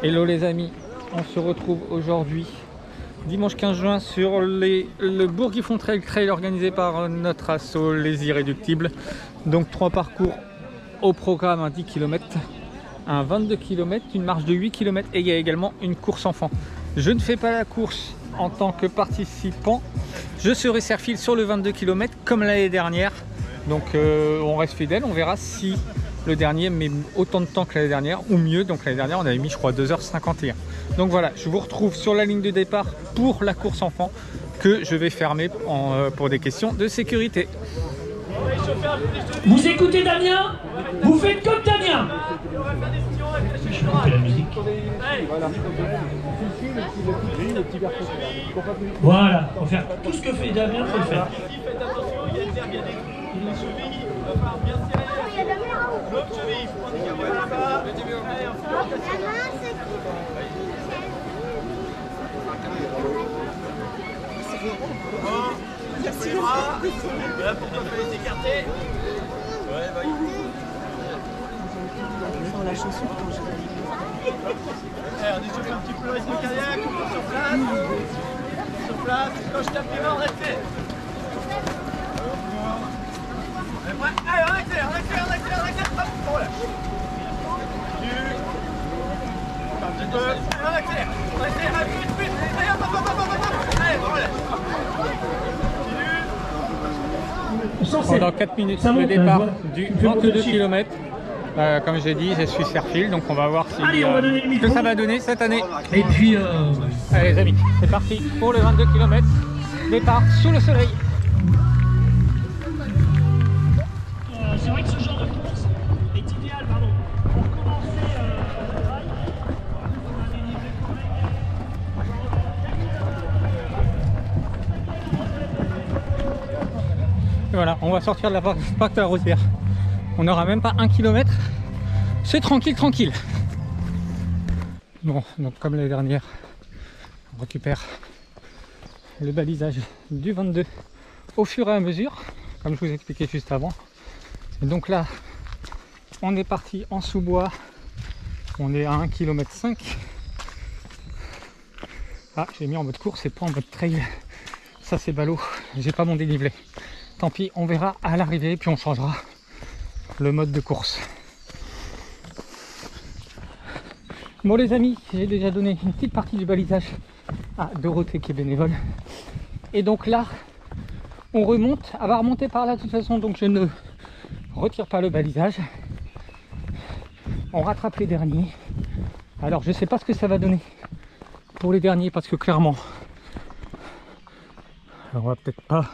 Hello les amis, on se retrouve aujourd'hui dimanche 15 juin sur le Bourg-Guiffon Trail organisé par notre asso Les Irréductibles. Donc 3 parcours au programme, un 10 km, un 22 km, une marche de 8 km et il y a également une course enfant. Je ne fais pas la course en tant que participant, je serai serre-file sur le 22 km comme l'année dernière. Donc on reste fidèle, on verra si le dernier met autant de temps que l'année dernière ou mieux. Donc l'année dernière on avait mis je crois 2h51. Donc voilà, je vous retrouve sur la ligne de départ pour la course enfant que je vais fermer pour des questions de sécurité. Vous écoutez Damien, vous faites comme Damien. Je vais couper la musique. Voilà, faut faire tout ce que fait Damien, faut le faire. Merci les bras. Là pour toi, fallait t'écarter. Ouais, bah Sans la chanson quand je on échauffe un petit peu le rythme cardiaque, on part sur place. Sur place, quand je tape les mains, on reste. Allez, on accélère, hop, on relâche. Un petit peu, on accélère, plus, allez, hop, allez, on relâche. Pendant 4 minutes, le départ du 22 km. Comme j'ai dit, je suis serre-file, donc on va voir si, ce que ça va donner cette année. Et puis, allez les amis, c'est parti pour le 22 km. Départ sous le soleil. c'est vrai que ce genre de course est idéal, pour commencer le trail. On a des niveaux Et voilà, on va sortir de la pacte à la Rosière. On n'aura même pas 1 km. C'est tranquille. Bon, donc comme l'année dernière, on récupère le balisage du 22 au fur et à mesure, comme je vous expliquais juste avant. Et donc là, on est parti en sous-bois. On est à 1,5 km. Ah, j'ai mis en mode course et pas en mode trail. Ça c'est ballot, j'ai pas mon dénivelé. Tant pis, on verra à l'arrivée, puis on changera le mode de course. Bon les amis, j'ai déjà donné une petite partie du balisage à Dorothée qui est bénévole. Et donc là, on remonte. Elle va remonter par là de toute façon, donc je ne retire pas le balisage. On rattrape les derniers. Alors je sais pas ce que ça va donner pour les derniers, parce que clairement, on va peut-être pas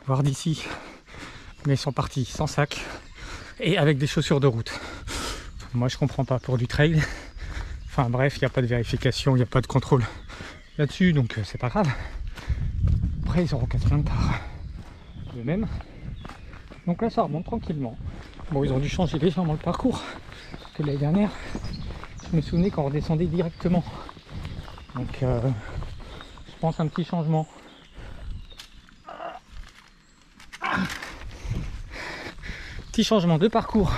voir d'ici, mais ils sont partis sans sac et avec des chaussures de route. Moi je comprends pas pour du trail. Enfin bref, il n'y a pas de vérification, il n'y a pas de contrôle là-dessus, donc c'est pas grave. Après ils auront qu'à se plaindre par eux-mêmes. Donc là ça remonte tranquillement. Bon, ils ont dû changer légèrement le parcours, parce que l'année dernière je me souvenais qu'on redescendait directement. Donc je pense un petit changement. Petit changement de parcours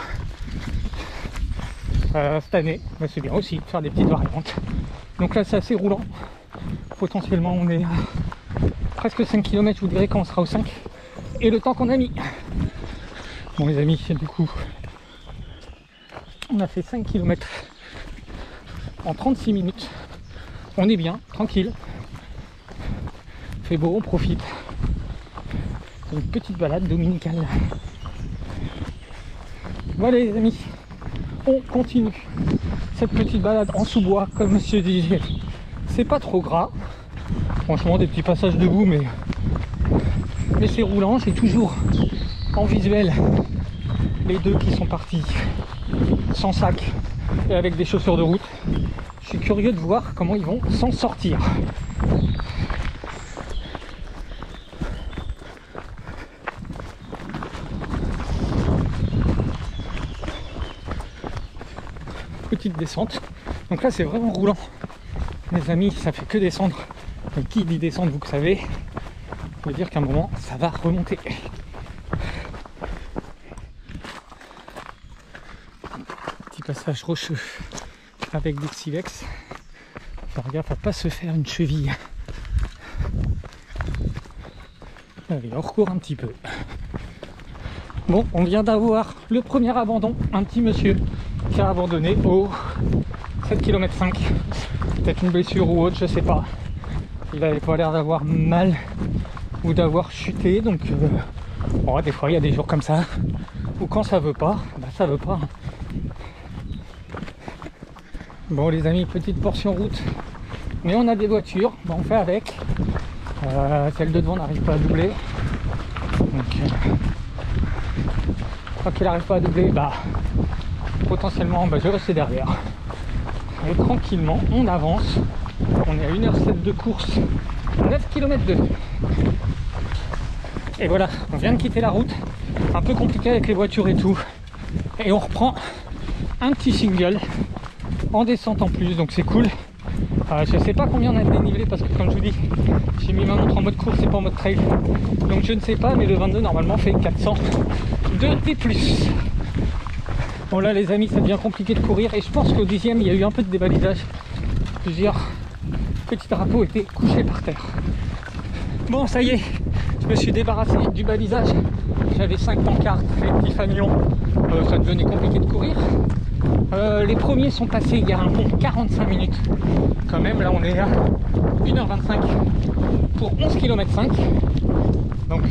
cette année, mais c'est bien aussi de faire des petites variantes. Donc là c'est assez roulant. Potentiellement on est à presque 5 km, je vous dirai quand on sera au 5 et le temps qu'on a mis. Bon les amis, du coup on a fait 5 km en 36 minutes. On est bien, tranquille. Il fait beau, on profite. C'est une petite balade dominicale. Voilà les amis, on continue cette petite balade en sous-bois, comme monsieur disait. C'est pas trop gras. Franchement, des petits passages debout, mais c'est roulant. J'ai toujours en visuel les deux qui sont partis sans sac et avec des chaussures de route. Je suis curieux de voir comment ils vont s'en sortir. Petite descente, donc là c'est vraiment roulant les amis, ça fait que descendre. Donc qui dit descendre, vous le savez, ça veut dire qu'à un moment ça va remonter. Petit passage rocheux avec des Silex. Faire gaffe à pas se faire une cheville. Allez, on recourt un petit peu. Bon, on vient d'avoir le premier abandon, un petit monsieur qui a abandonné au 7 km 5. Peut-être une blessure ou autre, je sais pas. Il avait pas l'air d'avoir mal ou d'avoir chuté, donc bon, des fois il y a des jours comme ça où quand ça veut pas, bah ça veut pas. Bon les amis, petite portion route, mais on a des voitures, bah, on fait avec. Celle de devant n'arrive pas à doubler, donc quand il n'arrive pas à doubler, bah potentiellement bah, je vais rester derrière. Et tranquillement on avance. On est à 1h07 de course, 9 km 2. Et voilà, on vient de quitter la route, un peu compliqué avec les voitures et tout. Et on reprend un petit single en descente en plus, donc c'est cool. Je sais pas combien on a de dénivelé parce que comme je vous dis, j'ai mis ma montre en mode course et pas en mode trail. Donc je ne sais pas, mais le 22 normalement fait 400 de T+. Bon là les amis, ça devient compliqué de courir et je pense qu'au 10e il y a eu un peu de débalisage. Plusieurs petits drapeaux étaient couchés par terre. Bon ça y est, je me suis débarrassé du balisage. J'avais 5 pancartes, les petits fanions, ça devenait compliqué de courir. Les premiers sont passés il y a un bon 45 minutes. Quand même, là on est à 1h25 pour 11 km 5. Donc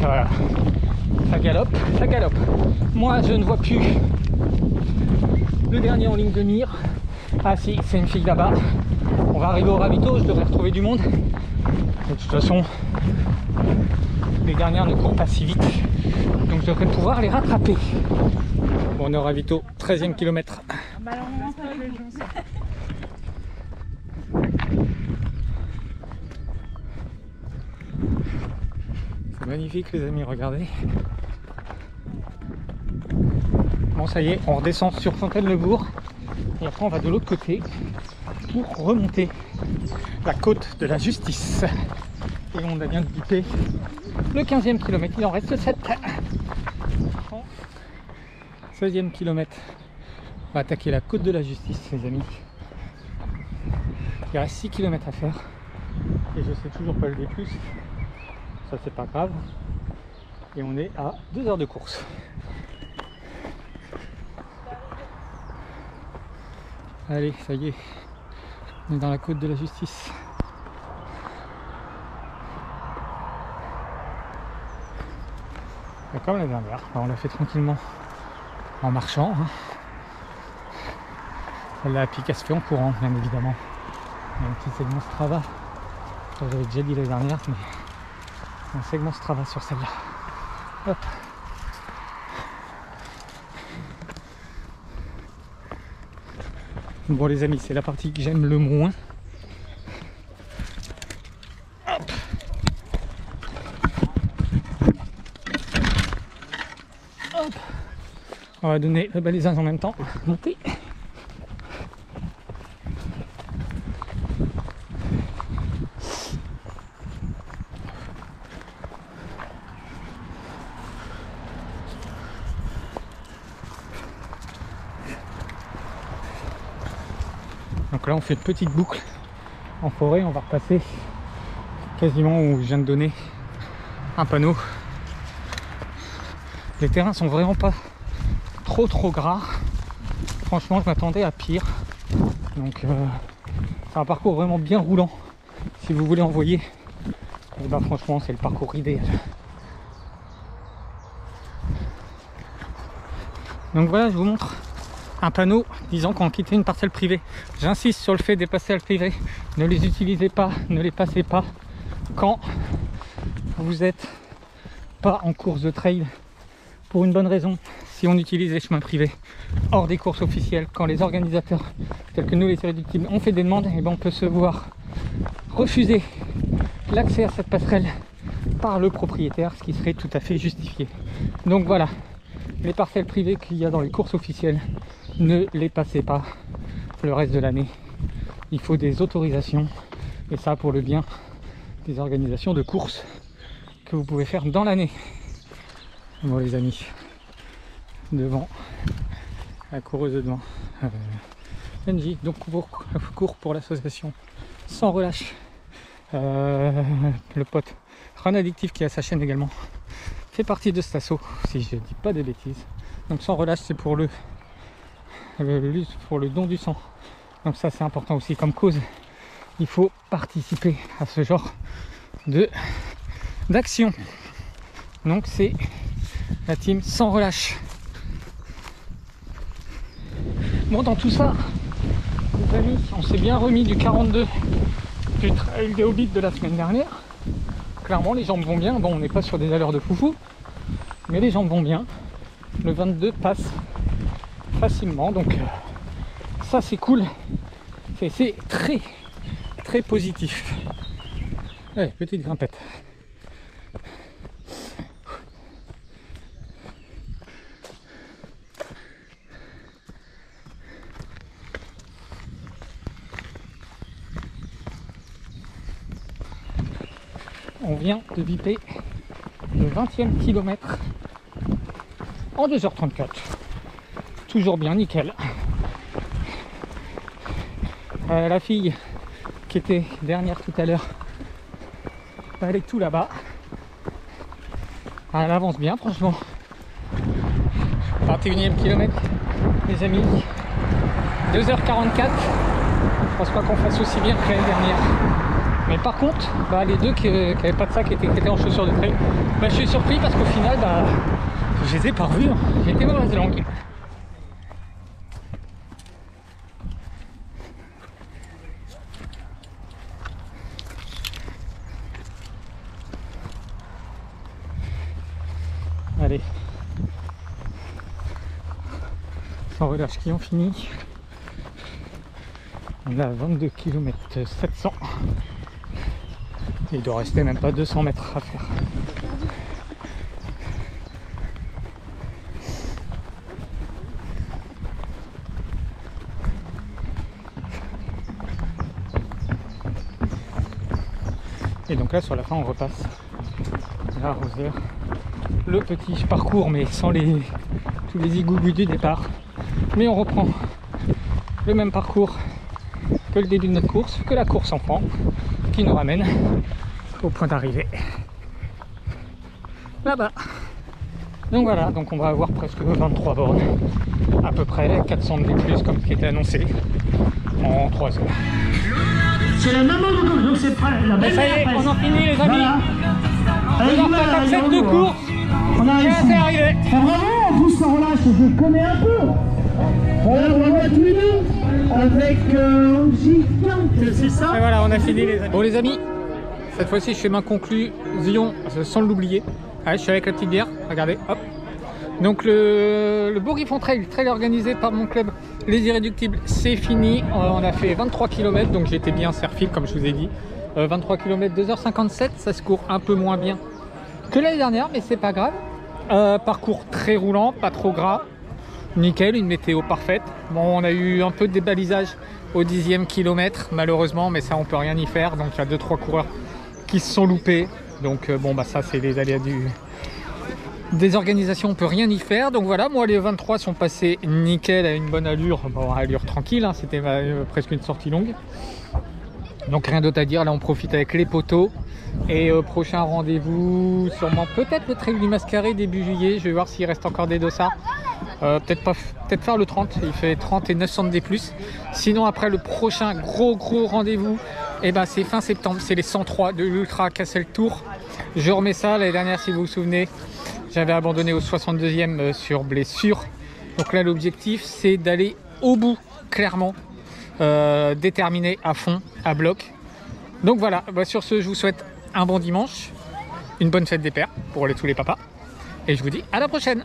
ça galope, ça galope. Moi je ne vois plus le dernier en ligne de mire. Ah si, c'est une fille là-bas. On va arriver au ravito, je devrais retrouver du monde. De toute façon, les dernières ne courent pas si vite. Donc je devrais pouvoir les rattraper. Bon, on est au ravito, 13e kilomètre. C'est magnifique les amis, regardez. Bon ça y est, on redescend sur Fontaine-le-Bourg. Et après on va de l'autre côté pour remonter la côte de la Justice. Et on vient de biper le 15e kilomètre, il en reste 7. 16e kilomètre, on va attaquer la côte de la Justice les amis. Il reste 6 km à faire et je sais toujours pas le D+, ça c'est pas grave. Et on est à 2 heures de course. Allez, ça y est, on est dans la côte de la Justice. Comme la dernière, on l'a fait tranquillement en marchant. Celle-là, pique à se fait en courant, bien évidemment. Il y a un petit segment Strava. J'avais déjà dit la dernière, mais un segment Strava sur celle-là. Hop. Bon les amis, c'est la partie que j'aime le moins. Hop. Hop. On va donner le balisage en même temps. Monter. Donc là on fait une petite boucle en forêt, on va repasser quasiment où je viens de donner un panneau. Les terrains sont vraiment pas trop gras. Franchement je m'attendais à pire. Donc c'est un parcours vraiment bien roulant. Si vous voulez envoyer, et bah franchement c'est le parcours idéal. Donc voilà, je vous montre un panneau disant qu'on quittait une parcelle privée. J'insiste sur le fait des parcelles privées. Ne les utilisez pas, ne les passez pas quand vous n'êtes pas en course de trail. Pour une bonne raison, si on utilise les chemins privés hors des courses officielles, quand les organisateurs tels que nous les irréductibles ont fait des demandes, et ben on peut se voir refuser l'accès à cette passerelle par le propriétaire, ce qui serait tout à fait justifié. Donc voilà, les parcelles privées qu'il y a dans les courses officielles, ne les passez pas le reste de l'année. Il faut des autorisations, et ça pour le bien des organisations de courses que vous pouvez faire dans l'année. Bon les amis, devant, la coureuse de devant, NJ, donc cours pour l'association Sans Relâche. Le pote Run Addictif qui a sa chaîne également fait partie de cet assaut, si je dis pas des bêtises. Donc Sans Relâche, c'est pour le don du sang. Donc ça c'est important aussi comme cause. Il faut participer à ce genre d'action. Donc c'est la team Sans Relâche. Bon, dans tout ça, les amis, on s'est bien remis du 42 du trail des Hobbits de la semaine dernière. Clairement les jambes vont bien. Bon, on n'est pas sur des allures de foufou, mais les jambes vont bien. Le 22 passe facilement, donc ça c'est cool. C'est très très positif. Allez, petite grimpette. On vient de viper le 20e kilomètre en 2h34. Toujours bien, nickel. La fille qui était dernière tout à l'heure, elle est tout là-bas. Elle avance bien, franchement. 21e kilomètre, les amis. 2h44. Je pense pas qu'on fasse aussi bien que l'année dernière. Mais par contre, les deux qui n'avaient pas de sac, qui étaient en chaussures de trail, je suis surpris parce qu'au final, je les ai pas revus. J'étais mauvaise langue. Allez. Sans Relâche qui ont fini. On a 22 km 700. Il doit rester même pas 200 mètres à faire. Et donc là sur la fin on repasse la Rosière. Le petit parcours mais sans tous les igougus du départ. Mais on reprend le même parcours que le début de notre course, que la course enfant, qui nous ramène au point d'arrivée là-bas. Donc voilà, donc on va avoir presque 23 bornes à peu près, 400 de plus comme ce qui était annoncé en 3 heures. C'est la maman de course, donc c'est prêt. La belle ça y est, on en finit les amis. Voilà. 7 de course. On a réussi. C'est arrivé. Bravo, en plus Sans Relâche, je connais un peu. Voilà, bravo à tous les deux. Avec Gigante, c'est ça? Et voilà, on a fini les amis. Bon les amis, cette fois-ci je fais ma conclusion sans l'oublier. Allez, je suis avec la petite bière, regardez, hop. Donc le Bourg-Ifon Trail organisé par mon club Les Irréductibles, c'est fini. On a fait 23 km, donc j'étais bien serre-fil comme je vous ai dit. 23 km, 2h57, ça se court un peu moins bien que l'année dernière, mais c'est pas grave. Parcours très roulant, pas trop gras. Nickel, une météo parfaite. Bon, on a eu un peu de débalisage au 10e kilomètre, malheureusement, mais ça on peut rien y faire. Donc il y a 2-3 coureurs qui se sont loupés. Donc bon, ça c'est les aléas des organisations, on peut rien y faire. Donc voilà, moi les 23 sont passés nickel à une bonne allure, bon, allure tranquille, hein, c'était presque une sortie longue. Donc rien d'autre à dire, là on profite avec les poteaux. Et prochain rendez-vous, sûrement peut-être le trail du Mascaré début juillet. Je vais voir s'il reste encore des dossards. Peut-être faire le 30, il fait 30 et 900 de D+. Sinon après le prochain gros rendez-vous, c'est fin septembre, c'est les 103 de l'Ultra Castle Tour. Je remets ça, l'année dernière si vous vous souvenez, j'avais abandonné au 62e sur blessure. Donc là l'objectif c'est d'aller au bout, clairement, déterminé à fond, à bloc. Donc voilà, sur ce je vous souhaite un bon dimanche, une bonne fête des pères pour tous les papas. Et je vous dis à la prochaine.